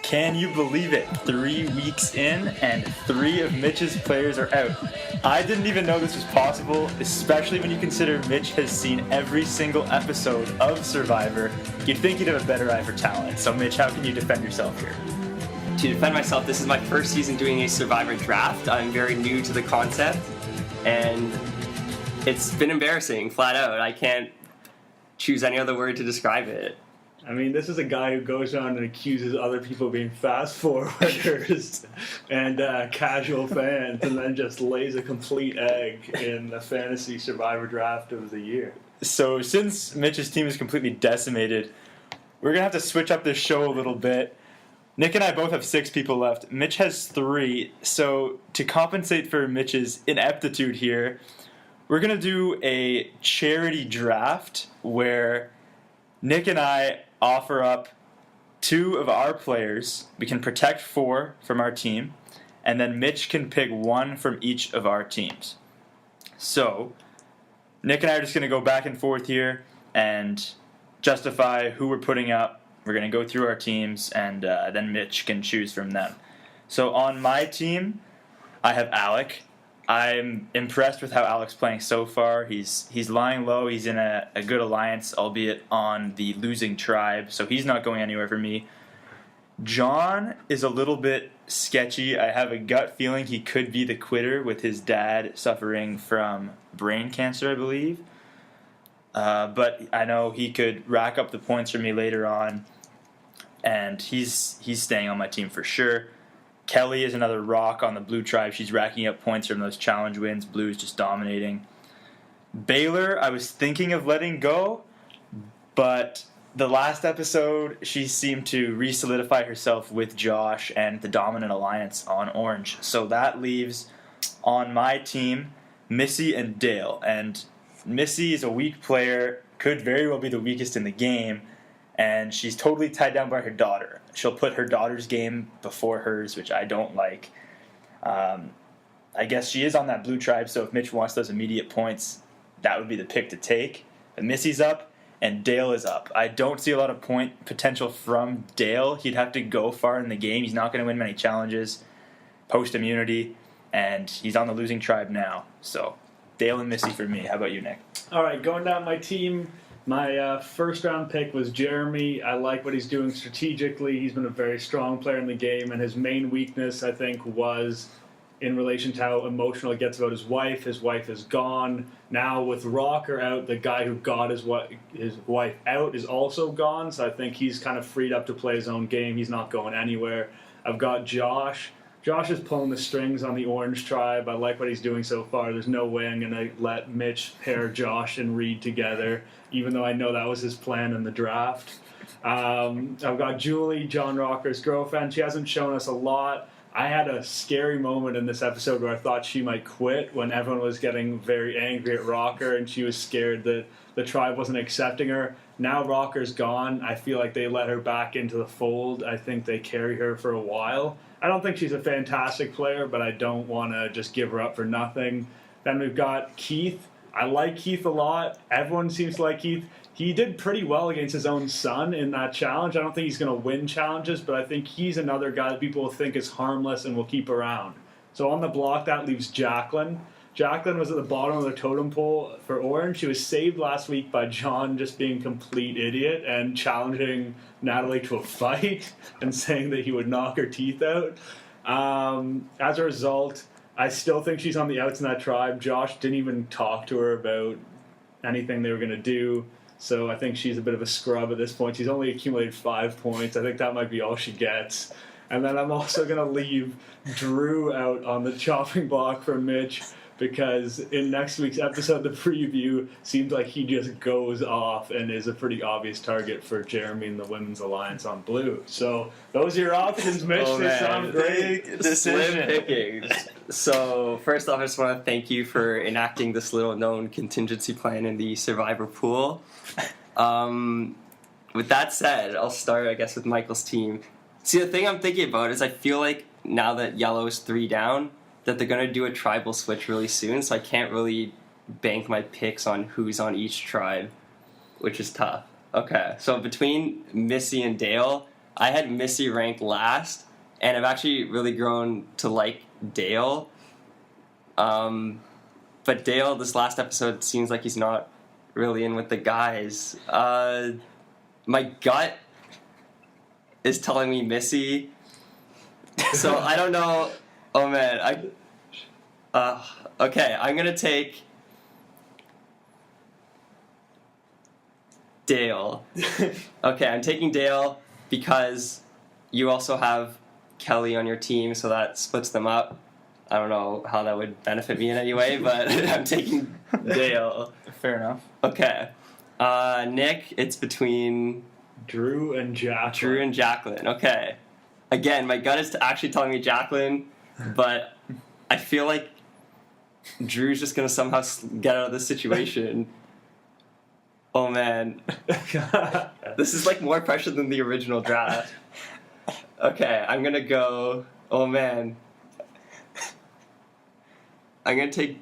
Can you believe it? 3 weeks in and 3 of Mitch's players are out. I didn't even know this was possible, especially when you consider Mitch has seen every single episode of Survivor. You'd think he'd have a better eye for talent. So Mitch, how can you defend yourself here? To defend myself, this is my first season doing a Survivor draft. I'm very new to the concept, and it's been embarrassing, flat out. I can't choose any other word to describe it. I mean, this is a guy who goes on and accuses other people of being fast forwarders and casual fans, and then just lays a complete egg in the fantasy Survivor draft of the year. So since Mitch's team is completely decimated, we're going to have to switch up this show a little bit. Nick and I both have 6 people left. Mitch has 3. So to compensate for Mitch's ineptitude here, we're going to do a charity draft where Nick and I offer up 2 of our players. We can protect 4 from our team, and then Mitch can pick 1 from each of our teams. So Nick and I are just going to go back and forth here and justify who we're putting up. We're going to go through our teams, and then Mitch can choose from them. So on my team, I have Alec. I'm impressed with how Alec's playing so far. He's lying low. He's in a good alliance, albeit on the losing tribe, so he's not going anywhere for me. John is a little bit sketchy. I have a gut feeling he could be the quitter with his dad suffering from brain cancer, I believe. But I know he could rack up the points for me later on, and he's staying on my team for sure. Kelly is another rock on the blue tribe. She's racking up points from those challenge wins. Blue is just dominating. Baylor, I was thinking of letting go, but the last episode, she seemed to re-solidify herself with Josh and the dominant alliance on Orange. So that leaves on my team Missy and Dale. And Missy is a weak player, could very well be the weakest in the game, and she's totally tied down by her daughter. She'll put her daughter's game before hers, which I don't like. I guess she is on that blue tribe, so if Mitch wants those immediate points, that would be the pick to take. But Missy's up, and Dale is up. I don't see a lot of point potential from Dale. He'd have to go far in the game. He's not going to win many challenges, post-immunity, and he's on the losing tribe now. So Dale and Missy for me. How about you, Nick? All right, going down my team, my first-round pick was Jeremy. I like what he's doing strategically. He's been a very strong player in the game, and his main weakness, I think, was in relation to how emotional he gets about his wife. His wife is gone. Now, with Rocker out, the guy who got his wife out is also gone, so I think he's kind of freed up to play his own game. He's not going anywhere. I've got Josh. Josh is pulling the strings on the Orange Tribe. I like what he's doing so far. There's no way I'm going to let Mitch pair Josh and Reed together, even though I know that was his plan in the draft. I've got Julie, John Rocker's girlfriend. She hasn't shown us a lot. I had a scary moment in this episode where I thought she might quit when everyone was getting very angry at Rocker and she was scared that the tribe wasn't accepting her. Now Rocker's gone. I feel like they let her back into the fold. I think they carry her for a while. I don't think she's a fantastic player, but I don't want to just give her up for nothing. Then we've got Keith. I like Keith a lot. Everyone seems to like Keith. He did pretty well against his own son in that challenge. I don't think he's going to win challenges, but I think he's another guy that people will think is harmless and will keep around. So on the block, that leaves Jacqueline. Jacqueline was at the bottom of the totem pole for Orange. She was saved last week by John just being a complete idiot and challenging Natalie to a fight and saying that he would knock her teeth out. As a result, I still think she's on the outs in that tribe. Josh didn't even talk to her about anything they were going to do. So I think she's a bit of a scrub at this point. She's only accumulated 5 points. I think that might be all she gets. And then I'm also going to leave Drew out on the chopping block for Mitch, because in next week's episode, the preview, seems like he just goes off and is a pretty obvious target for Jeremy and the Women's Alliance on blue. So those are your options, Mitch. They sound great. Big decision. Slim pickings. So first off, I just want to thank you for enacting this little-known contingency plan in the Survivor pool. With that said, I'll start, I guess, with Michael's team. See, the thing I'm thinking about is I feel like now that Yellow is 3 down, that they're going to do a tribal switch really soon, so I can't really bank my picks on who's on each tribe, which is tough. Okay, so between Missy and Dale, I had Missy ranked last, and I've actually really grown to like Dale. But Dale, this last episode, seems like he's not really in with the guys. My gut is telling me Missy. So I don't know. Oh man, okay, I'm gonna take Dale. Okay, I'm taking Dale because you also have Kelly on your team, so that splits them up. I don't know how that would benefit me in any way, but I'm taking Dale. Fair enough. Okay. Nick, it's between Drew and Jacqueline. Okay. Again, my gut is actually telling me Jacqueline, but I feel like Drew's just gonna somehow get out of this situation. Oh man, this is like more pressure than the original draft. Okay, I'm gonna go. Oh man, I'm gonna take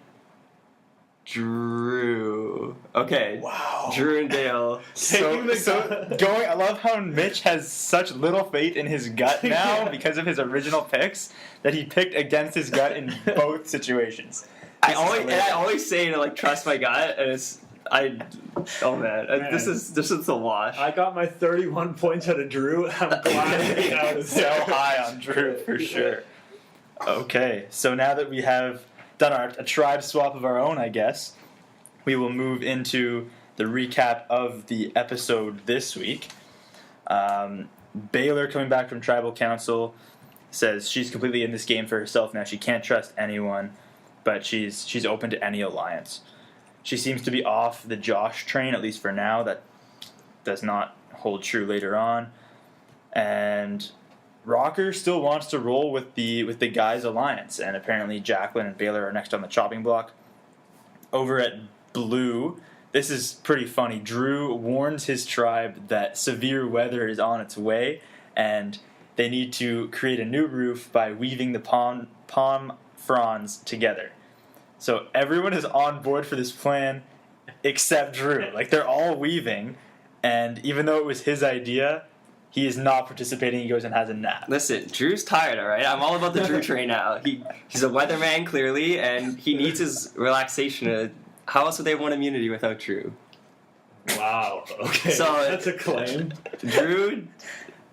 Drew. Okay. Wow. Drew and Dale. I love how Mitch has such little faith in his gut now because of his original picks that he picked against his gut in both situations. I always say to like trust my gut, and man. This is a wash. I got my 31 points out of Drew. I'm glad to get out of So high on Drew for sure. Okay, so now that we have done a tribe swap of our own, I guess, we will move into the recap of the episode this week. Baylor, coming back from Tribal Council, says she's completely in this game for herself now. She can't trust anyone, but she's open to any alliance. She seems to be off the Josh train, at least for now. That does not hold true later on. And Rocker still wants to roll with the guys' alliance, and apparently Jacqueline and Baylor are next on the chopping block. Over at Blue, this is pretty funny. Drew warns his tribe that severe weather is on its way, and they need to create a new roof by weaving the palm fronds together. So everyone is on board for this plan except Drew. Like, they're all weaving, and even though it was his idea, he is not participating. He goes and has a nap. Listen, Drew's tired, all right? I'm all about the Drew train now. He's a weatherman, clearly, and he needs his relaxation. How else would they want immunity without Drew? Wow. Okay. So, that's a claim. Drew,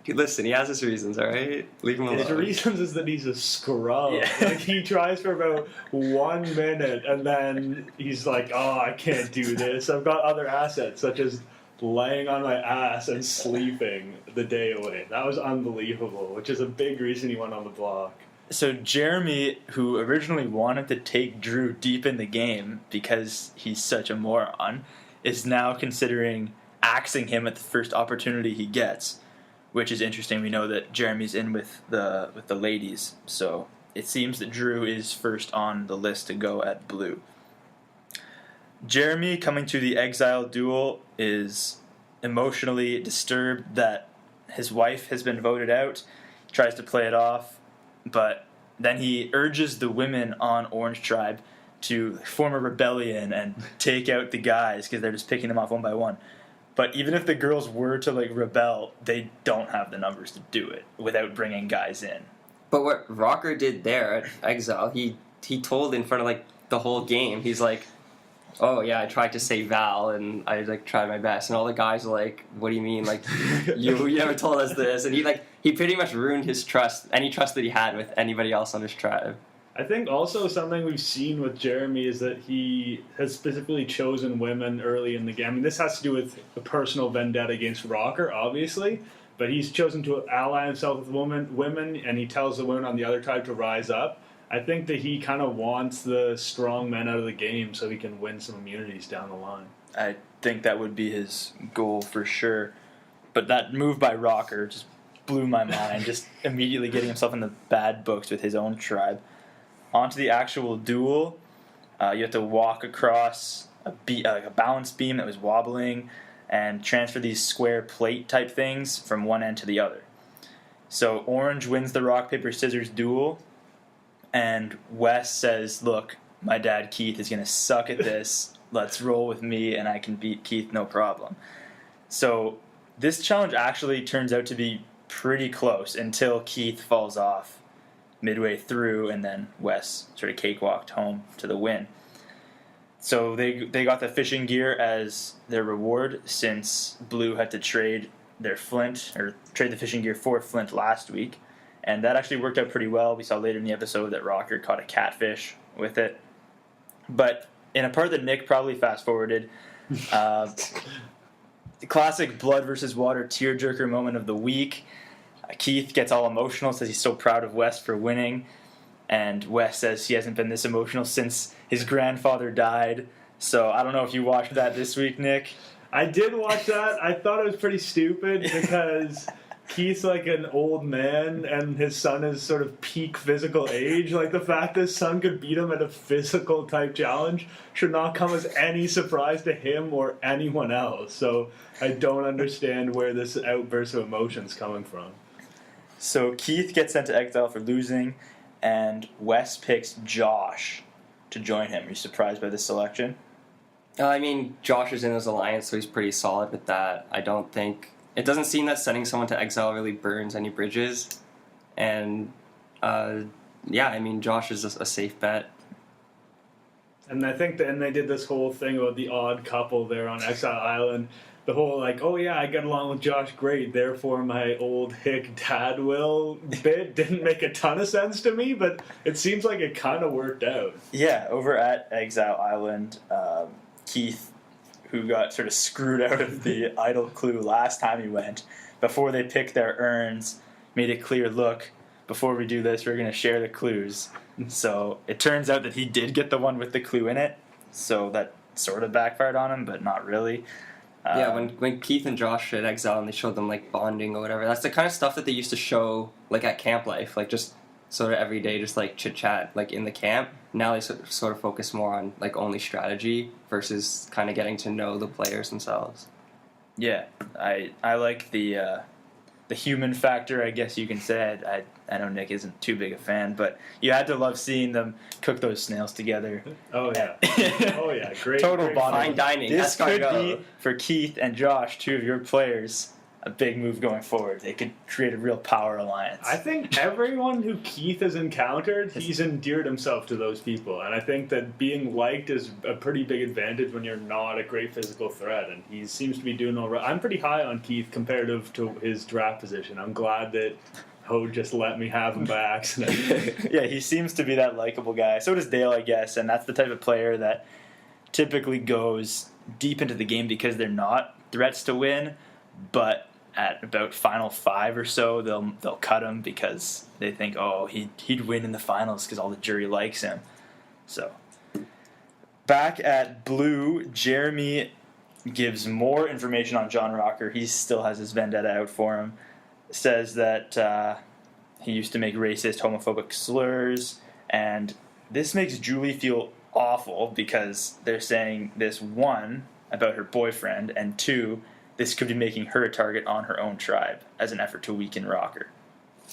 listen, he has his reasons, all right? Leave him alone. His reasons is that he's a scrub. Yeah. Like, he tries for about 1 minute, and then he's like, oh, I can't do this. I've got other assets, such as laying on my ass and sleeping the day away. That was unbelievable, which is a big reason he went on the block. So Jeremy, who originally wanted to take Drew deep in the game because he's such a moron, is now considering axing him at the first opportunity he gets, which is interesting. We know that Jeremy's in with the ladies, so it seems that Drew is first on the list to go at Blue. Jeremy, coming to the Exile duel, is emotionally disturbed that his wife has been voted out. He tries to play it off, but then he urges the women on Orange Tribe to form a rebellion and take out the guys because they're just picking them off one by one. But even if the girls were to rebel, they don't have the numbers to do it without bringing guys in. But what Rocker did there at Exile, he told in front of the whole game, he's like, oh yeah, I tried to save Val and I tried my best, and all the guys are like, what do you mean? You never told us this. And he pretty much ruined his trust, any trust that he had with anybody else on his tribe. I think also something we've seen with Jeremy is that he has specifically chosen women early in the game. I mean, this has to do with a personal vendetta against Rocker, obviously, but he's chosen to ally himself with women, and he tells the women on the other tribe to rise up. I think that he kind of wants the strong men out of the game so he can win some immunities down the line. I think that would be his goal for sure. But that move by Rocker just blew my mind, just immediately getting himself in the bad books with his own tribe. Onto the actual duel, you have to walk across a balance beam that was wobbling and transfer these square plate type things from one end to the other. So Orange wins the rock, paper, scissors duel, and Wes says, look, my dad Keith is going to suck at this. Let's roll with me and I can beat Keith no problem. So this challenge actually turns out to be pretty close until Keith falls off midway through, and then Wes sort of cakewalked home to the win. So they got the fishing gear as their reward, since Blue had to trade the fishing gear for Flint last week, and that actually worked out pretty well. We saw later in the episode that Rocker caught a catfish with it. But in a part that Nick probably fast-forwarded, the classic blood versus water tearjerker moment of the week. Keith gets all emotional, says he's so proud of Wes for winning, and Wes says he hasn't been this emotional since his grandfather died. So I don't know if you watched that this week, Nick. I did watch that. I thought it was pretty stupid because Keith's like an old man and his son is sort of peak physical age. Like, the fact that his son could beat him at a physical type challenge should not come as any surprise to him or anyone else. So I don't understand where this outburst of emotion's coming from. So Keith gets sent to exile for losing, and Wes picks Josh to join him. Are you surprised by this selection? I mean, Josh is in his alliance, so he's pretty solid with that. I don't think... It doesn't seem that sending someone to exile really burns any bridges. And, yeah, I mean, Josh is a safe bet. And I think and they did this whole thing about the odd couple there on Exile Island. The whole, like, oh yeah, I get along with Josh great, therefore my old hick dad will bit didn't make a ton of sense to me, but it seems like it kind of worked out. Yeah, over at Exile Island, Keith, who got sort of screwed out of the idol clue last time he went, before they picked their urns, made it clear, look, before we do this, we're going to share the clues. So it turns out that he did get the one with the clue in it, so that sort of backfired on him, but not really. Yeah, when Keith and Josh at Exile and they showed them, like, bonding or whatever, that's the kind of stuff that they used to show, like, at Camp Life, like, just sort of every day, just, like, chit-chat, like, in the camp. Now they sort of focus more on, like, only strategy versus kind of getting to know the players themselves. Yeah, I like the human factor, I guess you can say. I know Nick isn't too big a fan, but you had to love seeing them cook those snails together. Oh yeah, oh yeah, great. Total great bonding. Fine dining. This That's could gotta be go. for Keith and Josh, two of your players, a big move going forward. They could create a real power alliance. I think everyone who Keith has encountered, he's endeared himself to those people, and I think that being liked is a pretty big advantage when you're not a great physical threat, and he seems to be doing all right. I'm pretty high on Keith comparative to his draft position. I'm glad that Hoad just let me have him by accident. Yeah, he seems to be that likable guy. So does Dale, I guess, and that's the type of player that typically goes deep into the game because they're not threats to win, but at about final 5 or so, they'll cut him because they think, oh, he'd win in the finals because all the jury likes him. So back at Blue, Jeremy gives more information on John Rocker. He still has his vendetta out for him. Says that he used to make racist, homophobic slurs, and this makes Julie feel awful because they're saying this, 1, about her boyfriend, and 2, this could be making her a target on her own tribe as an effort to weaken Rocker.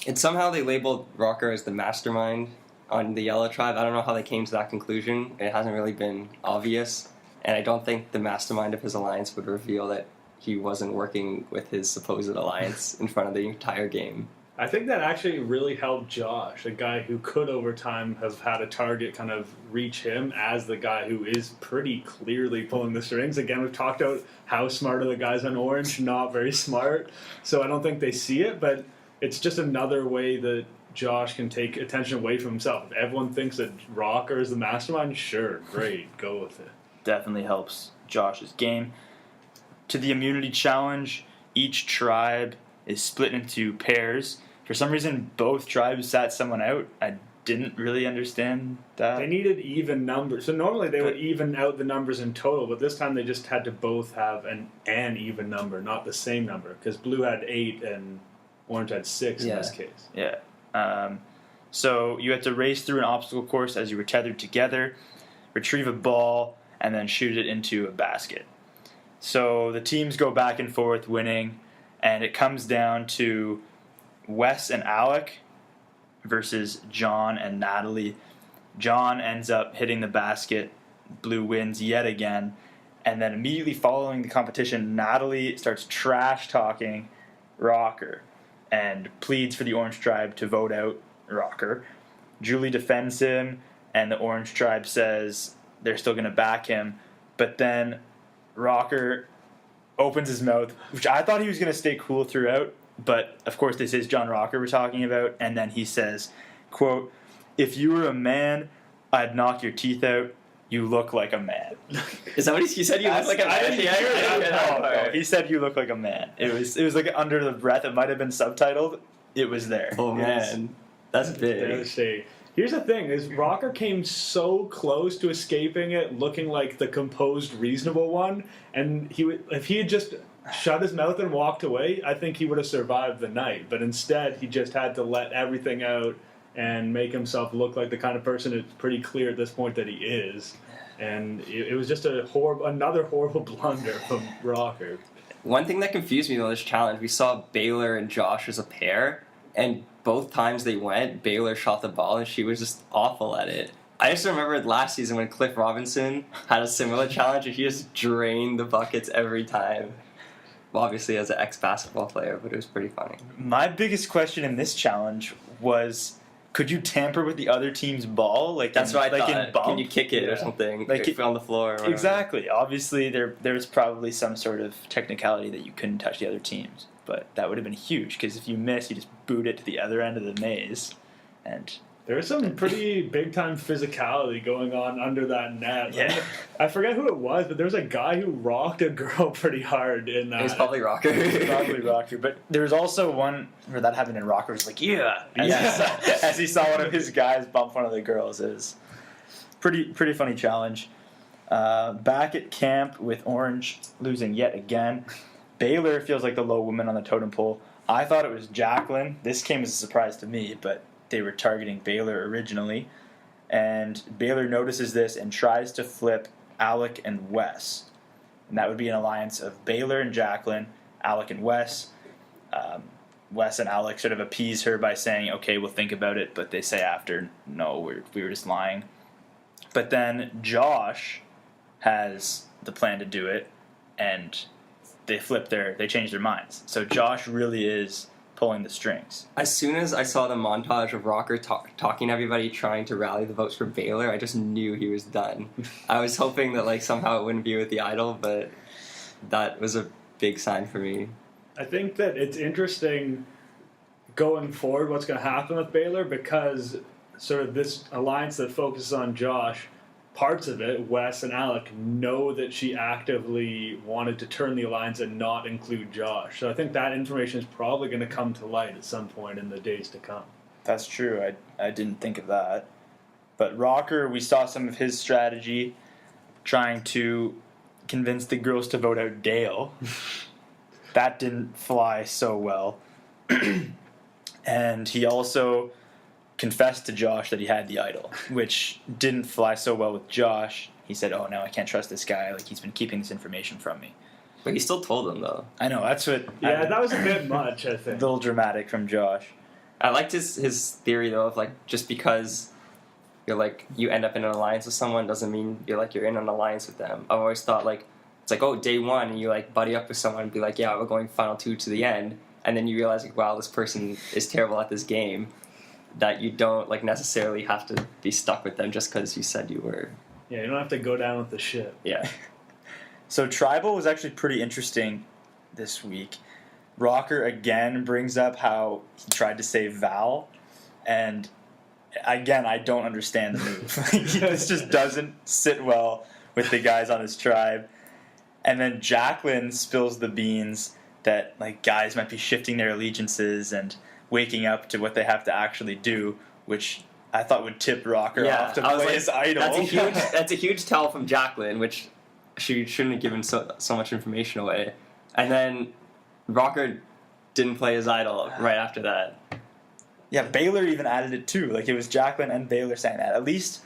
And somehow they labeled Rocker as the mastermind on the Yellow Tribe. I don't know how they came to that conclusion. It hasn't really been obvious. And I don't think the mastermind of his alliance would reveal that he wasn't working with his supposed alliance in front of the entire game. I think that actually really helped Josh, a guy who could over time have had a target kind of reach him as the guy who is pretty clearly pulling the strings. Again, we've talked about how smart are the guys on Orange, not very smart. So I don't think they see it, but it's just another way that Josh can take attention away from himself. If everyone thinks that Rocker is the mastermind, sure, great, go with it. Definitely helps Josh's game. To the immunity challenge, each tribe is split into pairs. For some reason, both tribes sat someone out. I didn't really understand that. They needed even numbers. So normally they would even out the numbers in total, but this time they just had to both have an even number, not the same number, because Blue had 8 and Orange had 6 in this case. Yeah. So you had to race through an obstacle course as you were tethered together, retrieve a ball, and then shoot it into a basket. So the teams go back and forth winning, and it comes down to Wes and Alec versus John and Natalie. John ends up hitting the basket. Blue wins yet again. And then immediately following the competition, Natalie starts trash-talking Rocker. and pleads for the Orange Tribe to vote out Rocker. Julie defends him, and the Orange Tribe says they're still going to back him. But then Rocker opens his mouth, which I thought he was going to stay cool throughout. But, of course, this is John Rocker we're talking about. And then he says, quote, "If you were a man, I'd knock your teeth out. You look like a man." Is that what he said? You look like a man? I didn't hear that. No, he said you look like a man. It was like under the breath. It might have been subtitled. It was there. Oh, man. That's big. Here's the thing: is Rocker came so close to escaping it, looking like the composed, reasonable one, and if he had just shut his mouth and walked away, I think he would have survived the night. But instead, he just had to let everything out and make himself look like the kind of person it's pretty clear at this point that he is. And it was just another horrible blunder from Rocker. One thing that confused me about this challenge, we saw Baylor and Josh as a pair, and both times they went, Baylor shot the ball, and she was just awful at it. I just remember last season when Cliff Robinson had a similar challenge, and he just drained the buckets every time. Well, obviously as an ex-basketball player, but it was pretty funny. My biggest question in this challenge was, could you tamper with the other team's ball? That's what I thought. In bump? Can you kick it or something? Like if on the floor or whatever. Exactly. Obviously, there's probably some sort of technicality that you couldn't touch the other teams. But that would have been huge, because if you miss, you just boot it to the other end of the maze. And there was some pretty big-time physicality going on under that net. Yeah. I forget who it was, but there was a guy who rocked a girl pretty hard in that. It was probably Rocker. Probably Rocker. But there was also one where that happened, and Rocker was like, yeah. As he saw one of his guys bump one of the girls. It was pretty funny challenge. Back at camp with Orange losing yet again. Baylor feels like the low woman on the totem pole. I thought it was Jacqueline. This came as a surprise to me, but they were targeting Baylor originally. And Baylor notices this and tries to flip Alec and Wes. And that would be an alliance of Baylor and Jacqueline, Alec and Wes. Wes and Alec sort of appease her by saying, okay, we'll think about it. But they say after, no, we were just lying. But then Josh has the plan to do it, and they change their minds. So Josh really is pulling the strings. As soon as I saw the montage of Rocker talking to everybody, trying to rally the votes for Baylor, I just knew he was done. I was hoping that somehow it wouldn't be with the Idol, but that was a big sign for me. I think that it's interesting going forward what's going to happen with Baylor, because sort of this alliance that focuses on Josh, parts of it, Wes and Alec, know that she actively wanted to turn the alliance and not include Josh. So I think that information is probably going to come to light at some point in the days to come. That's true. I didn't think of that. But Rocker, we saw some of his strategy trying to convince the girls to vote out Dale. That didn't fly so well. And he also confessed to Josh that he had the Idol, which didn't fly so well with Josh. He said, oh, no, I can't trust this guy. He's been keeping this information from me. But he still told them, though. I know, that's what... Yeah, that was a bit much, I think. A little dramatic from Josh. I liked his theory, though, of, just because you end up in an alliance with someone doesn't mean you're in an alliance with them. I've always thought, it's oh, day one, and you, buddy up with someone and be like, yeah, we're going final two to the end. And then you realize, wow, this person is terrible at this game. That you don't necessarily have to be stuck with them just because you said you were. Yeah, you don't have to go down with the ship. Yeah. So Tribal was actually pretty interesting this week. Rocker again brings up how he tried to save Val, and again, I don't understand the move. This just doesn't sit well with the guys on his tribe. And then Jacqueline spills the beans that guys might be shifting their allegiances and waking up to what they have to actually do, which I thought would tip Rocker off to play his Idol. That's a huge tell from Jacqueline, which she shouldn't have given so much information away. And then Rocker didn't play his Idol right after that. Yeah, Baylor even added it too. It was Jacqueline and Baylor saying that. At least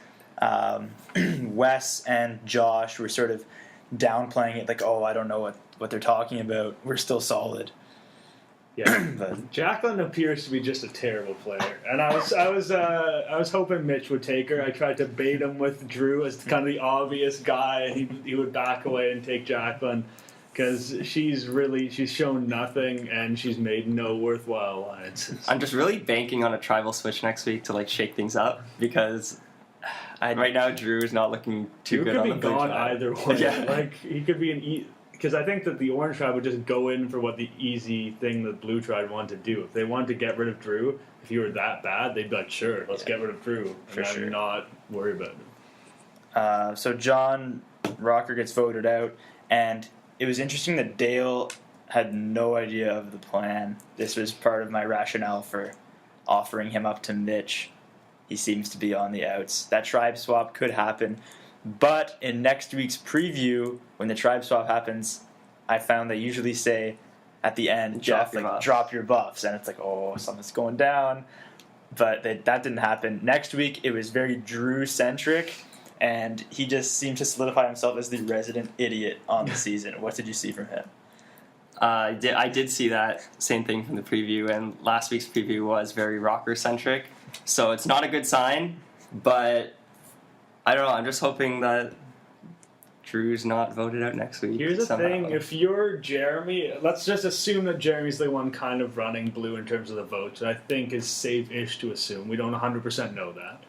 Wes and Josh were sort of downplaying it, I don't know what they're talking about. We're still solid. Yeah, but Jacqueline appears to be just a terrible player, and I was hoping Mitch would take her. I tried to bait him with Drew as kind of the obvious guy, and he would back away and take Jacqueline. because she's shown nothing and she's made no worthwhile alliances. I'm just really banking on a tribal switch next week to like shake things up because right now Drew is not looking too good on the Drew could be gone either way. Yeah. Like he could be because I think that the orange tribe would just go in for what the easy thing the blue tribe wanted to do. If they wanted to get rid of Drew, if you were that bad, they'd be like, sure, let's get rid of Drew and not worry about him. So John Rocker gets voted out, and it was interesting that Dale had no idea of the plan. This was part of my rationale for offering him up to Mitch. He seems to be on the outs. That tribe swap could happen. But in next week's preview, when the tribe swap happens, I found they usually say at the end, Jeff, like, drop your buffs. And it's like, oh, something's going down. But that didn't happen. Next week, it was very Drew-centric, and he just seemed to solidify himself as the resident idiot on the season. What did you see from him? I did see that same thing from the preview, and last week's preview was very rocker-centric. So it's not a good sign, but I don't know. I'm just hoping that Drew's not voted out next week. Here's the somehow. thing. If you're Jeremy, let's just assume that Jeremy's the one kind of running blue in terms of the votes, which I think is safe-ish to assume. We don't 100% know that.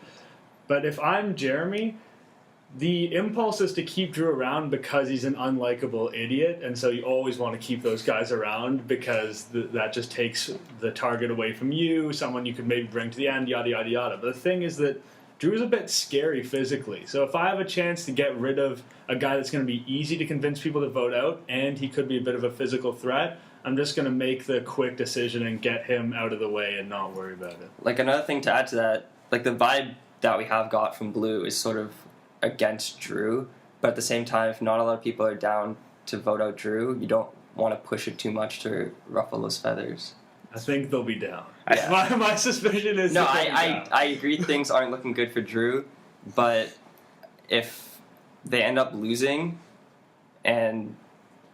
But if I'm Jeremy, the impulse is to keep Drew around because he's an unlikable idiot, and so you always want to keep those guys around because that just takes the target away from you, someone you could maybe bring to the end, yada, yada, yada. But the thing is that Drew's a bit scary physically. So if I have a chance to get rid of a guy that's going to be easy to convince people to vote out, and he could be a bit of a physical threat, I'm just going to make the quick decision and get him out of the way and not worry about it. Like, another thing to add to that, like, the vibe that we have got from Blue is sort of against Drew, but at the same time, if not a lot of people are down to vote out Drew, you don't want to push it too much to ruffle those feathers. I think they'll be down. Yeah. My suspicion is no, I agree things aren't looking good for Drew, but if they end up losing and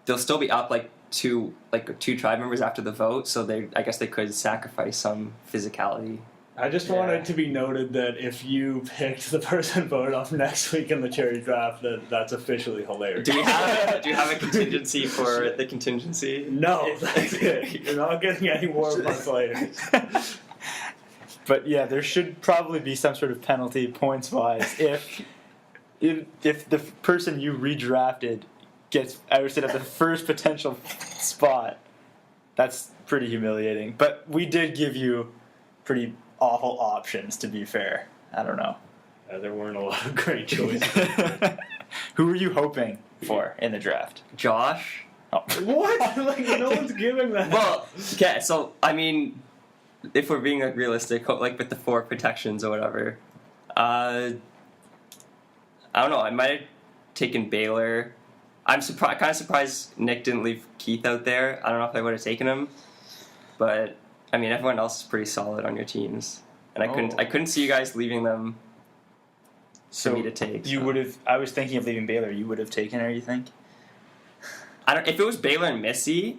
they'll still be up like two tribe members after the vote, so I guess they could sacrifice some physicality. I just wanted to be noted that if you picked the person voted off next week in the charity draft, that's officially hilarious. Do you have a contingency for the contingency? No, that's it. You're not getting any more of my players. But yeah, there should probably be some sort of penalty points-wise if the person you redrafted gets ousted at the first potential spot. That's pretty humiliating. But we did give you pretty awful options, to be fair. I don't know. There weren't a lot of great choices. Who were you hoping for in the draft? Josh? Oh. What? Like, no one's giving that. Well, okay, so, I mean, if we're being like, realistic, like with the 4 protections or whatever, I don't know, I might have taken Baylor. I'm kind of surprised Nick didn't leave Keith out there. I don't know if I would have taken him, but I mean, everyone else is pretty solid on your teams, and I couldn't see you guys leaving them for me to take. You would have. I was thinking of leaving Baylor. You would have taken her. You think? If it was Baylor and Missy,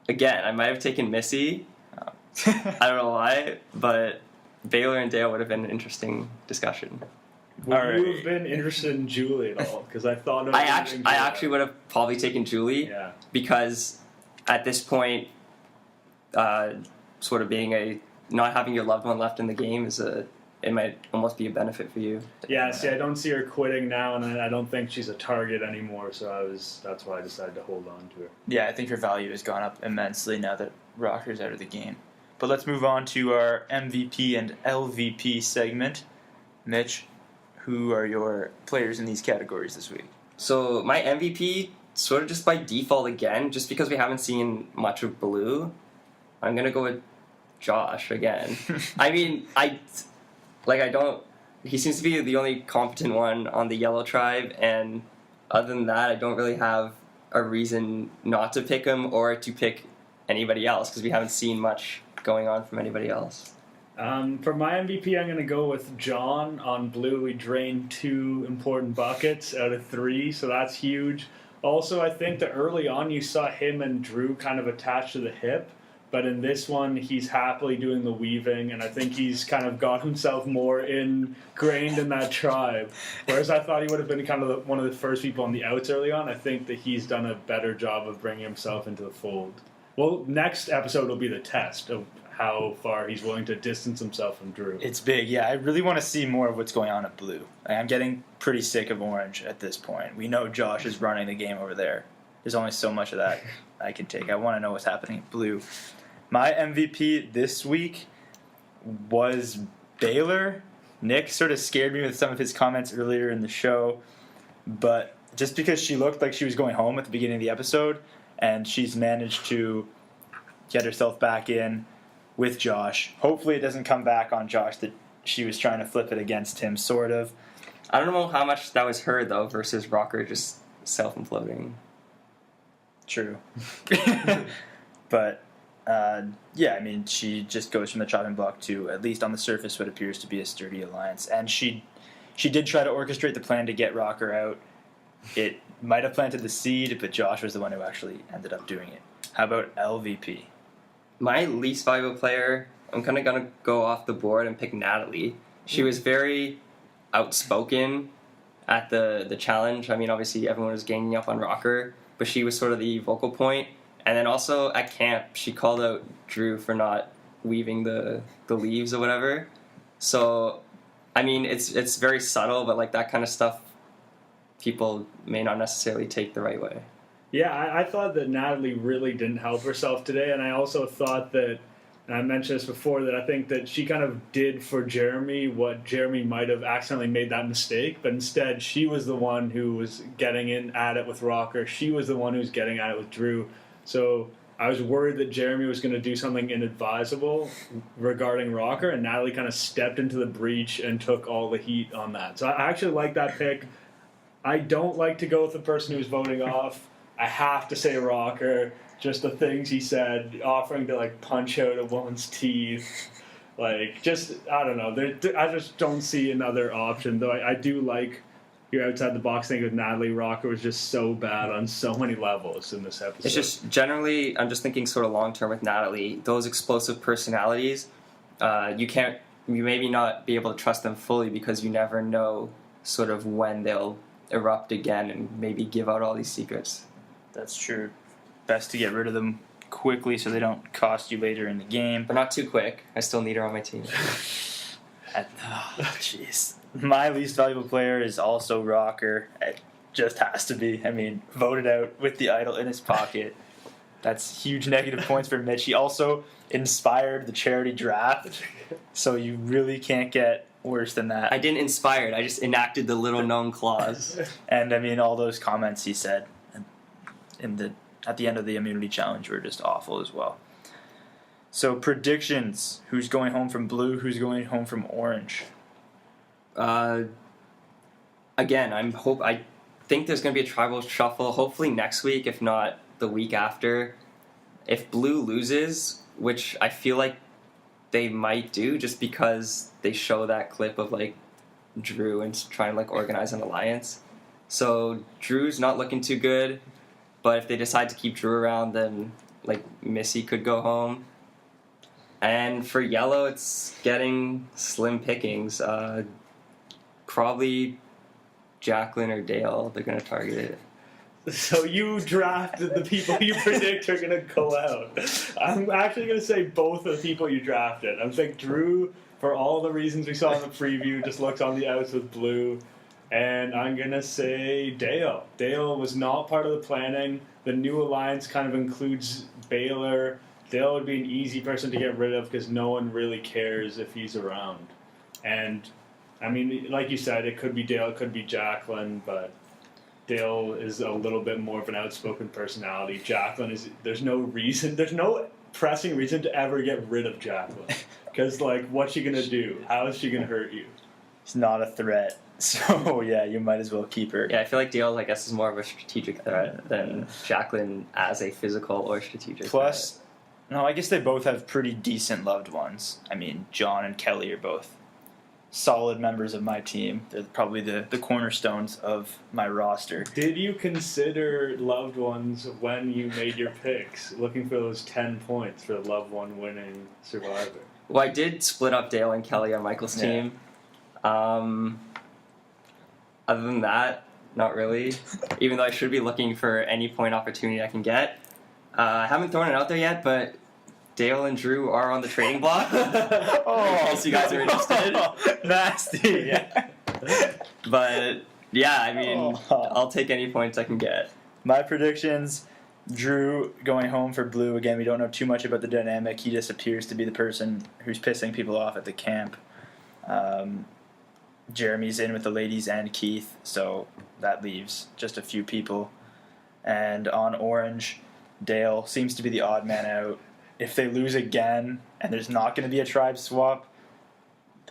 again, I might have taken Missy. I don't know why, but Baylor and Dale would have been an interesting discussion. Would you have been interested in Julie at all? Because I thought of I actually would have probably taken Julie. Yeah. Because at this point, sort of being not having your loved one left in the game it might almost be a benefit for you. Yeah, see, I don't see her quitting now, and I don't think she's a target anymore, so that's why I decided to hold on to her. Yeah, I think her value has gone up immensely now that Rocker's out of the game. But let's move on to our MVP and LVP segment. Mitch, who are your players in these categories this week? So my MVP, sort of just by default again, just because we haven't seen much of Blue, I'm going to go with Josh again. I mean, he seems to be the only competent one on the Yellow Tribe, and other than that, I don't really have a reason not to pick him or to pick anybody else, because we haven't seen much going on from anybody else. For my MVP, I'm going to go with John on Blue. We drained 2 important buckets out of 3, so that's huge. Also, I think that early on you saw him and Drew kind of attached to the hip, But in this one, he's happily doing the weaving, and I think he's kind of got himself more ingrained in that tribe. Whereas I thought he would have been kind of one of the first people on the outs early on. I think that he's done a better job of bringing himself into the fold. Well, next episode will be the test of how far he's willing to distance himself from Drew. It's big, yeah. I really want to see more of what's going on at Blue. I'm getting pretty sick of Orange at this point. We know Josh is running the game over there. There's only so much of that I can take. I want to know what's happening at Blue. My MVP this week was Baylor. Nick sort of scared me with some of his comments earlier in the show, but just because she looked like she was going home at the beginning of the episode, and she's managed to get herself back in with Josh. Hopefully it doesn't come back on Josh that she was trying to flip it against him, sort of. I don't know how much that was her, though, versus Rocker just self-imploding. True. But... yeah, I mean, she just goes from the chopping block to, at least on the surface, what appears to be a sturdy alliance. And she did try to orchestrate the plan to get Rocker out. It might have planted the seed, but Josh was the one who actually ended up doing it. How about LVP? My least valuable player, I'm kind of going to go off the board and pick Natalie. She was very outspoken at the challenge. I mean, obviously everyone was ganging up on Rocker, but she was sort of the vocal point. And then also at camp, she called out Drew for not weaving the leaves or whatever. So, I mean, it's very subtle, but like that kind of stuff, people may not necessarily take the right way. Yeah, I thought that Natalie really didn't help herself today, and I also thought that, and I mentioned this before, that I think that she kind of did for Jeremy what Jeremy might have accidentally made that mistake, but instead she was the one who was getting in at it with Rocker. She was the one who was getting at it with Drew. So I was worried that Jeremy was going to do something inadvisable regarding Rocker, and Natalie kind of stepped into the breach and took all the heat on that. So I actually like that pick. I don't like to go with the person who's voting off. I have to say Rocker. Just the things he said, offering to like punch out a woman's teeth. Like, just, I don't know. I just don't see another option, though I do like your outside the box thing with Natalie. Rocker was just so bad on so many levels in this episode. It's just generally, I'm just thinking sort of long term with Natalie. Those explosive personalities, you maybe not be able to trust them fully because you never know sort of when they'll erupt again and maybe give out all these secrets. That's true. Best to get rid of them quickly so they don't cost you later in the game. But not too quick. I still need her on my team. Jeez. My least valuable player is also Rocker. It just has to be. I mean, voted out with the idol in his pocket. That's huge negative points for Mitch. He also inspired the charity draft, so you really can't get worse than that. I didn't inspire it. I just enacted the little known clause. And, I mean, all those comments he said at the end of the immunity challenge were just awful as well. So, predictions. Who's going home from Blue? Who's going home from Orange? Again, I think there's going to be a tribal shuffle, hopefully next week, if not the week after. If Blue loses, which I feel like they might do just because they show that clip of like Drew and trying to like organize an alliance. So Drew's not looking too good, but if they decide to keep Drew around, then like Missy could go home. And for Yellow, it's getting slim pickings. Probably Jacqueline or Dale, they're going to target it. So you drafted the people you predict are going to go out. I'm actually going to say both of the people you drafted. I think Drew, for all the reasons we saw in the preview, just looks on the outs with Blue. And I'm going to say Dale. Dale was not part of the planning. The new alliance kind of includes Baylor. Dale would be an easy person to get rid of because no one really cares if he's around. And I mean, like you said, it could be Dale, it could be Jacqueline, but Dale is a little bit more of an outspoken personality. Jacqueline there's no pressing reason to ever get rid of Jacqueline. Because, like, what's she going to do? How is she going to hurt you? She's not a threat. So, yeah, you might as well keep her. Yeah, I feel like Dale, I guess, is more of a strategic threat than Jacqueline as a physical or strategic Plus, threat. No, I guess they both have pretty decent loved ones. I mean, John and Kelly are both solid members of my team. They're probably the cornerstones of my roster. Did you consider loved ones when you made your picks, looking for those 10 points for the loved one winning Survivor? Well, I did split up Dale and Kelly on Michael's team. Other than that, not really. Even though I should be looking for any point opportunity I can get. I haven't thrown it out there yet, but Dale and Drew are on the trading block. In case you guys are interested. Nasty. Yeah. But yeah, I mean, I'll take any points I can get. My predictions: Drew going home for blue again. We don't know too much about the dynamic. He just appears to be the person who's pissing people off at the camp. Jeremy's in with the ladies and Keith, so that leaves just a few people. And on orange, Dale seems to be the odd man out. If they lose again and there's not going to be a tribe swap,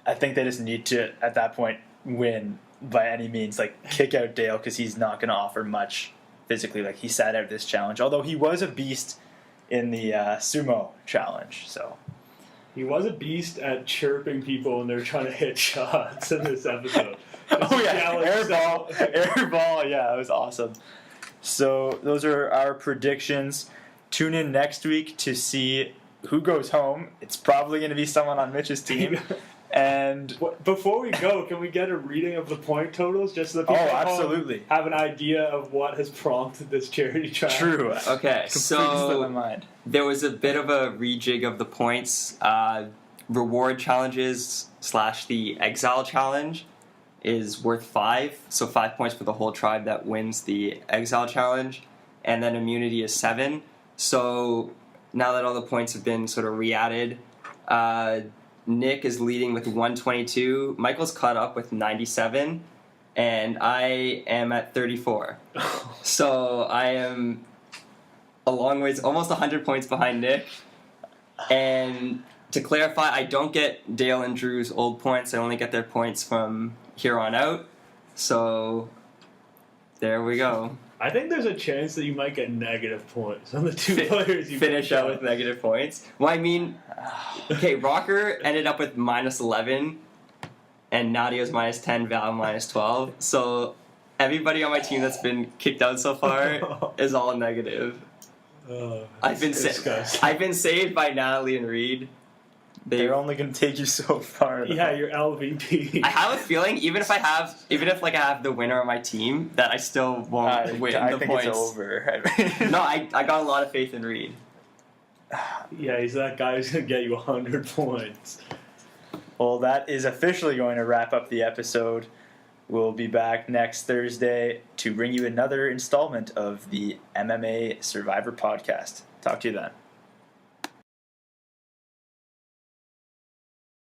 I think they just need to, at that point, win by any means. Like, kick out Dale because he's not going to offer much physically. Like, he sat out this challenge, although he was a beast in the sumo challenge. So He was a beast at chirping people when they're trying to hit shots in this episode. Oh yeah, airball, yeah, it was awesome. So those are our predictions. Tune in next week to see who goes home. It's probably going to be someone on Mitch's team. And before we go, can we get a reading of the point totals just so that people at home absolutely have an idea of what has prompted this charity trial? True. Okay, Completely slipped my mind. there was a bit of a rejig of the points. Reward challenges / the exile challenge is worth 5, so 5 points for the whole tribe that wins the exile challenge, and then immunity is 7. So now that all the points have been sort of re-added, Nick is leading with 122, Michael's caught up with 97, and I am at 34. So I am a long ways, almost 100 points behind Nick. And to clarify, I don't get Dale and Drew's old points. I only get their points from here on out. So there we go. I think there's a chance that you might get negative points on the two players you finish out with negative points. Well, I mean, okay, Rocker ended up with minus 11, and Nadia's minus 10, Val minus 12. So everybody on my team that's been kicked out so far is all negative. I've been saved by Natalie and Reed. They're only going to take you so far. Though. Yeah, you're LVP. I have a feeling, even if I have the winner on my team, that I still won't win I the think points. it's over. No, I got a lot of faith in Reed. Yeah, he's that guy who's going to get you 100 points. Well, that is officially going to wrap up the episode. We'll be back next Thursday to bring you another installment of the MMA Survivor podcast. Talk to you then.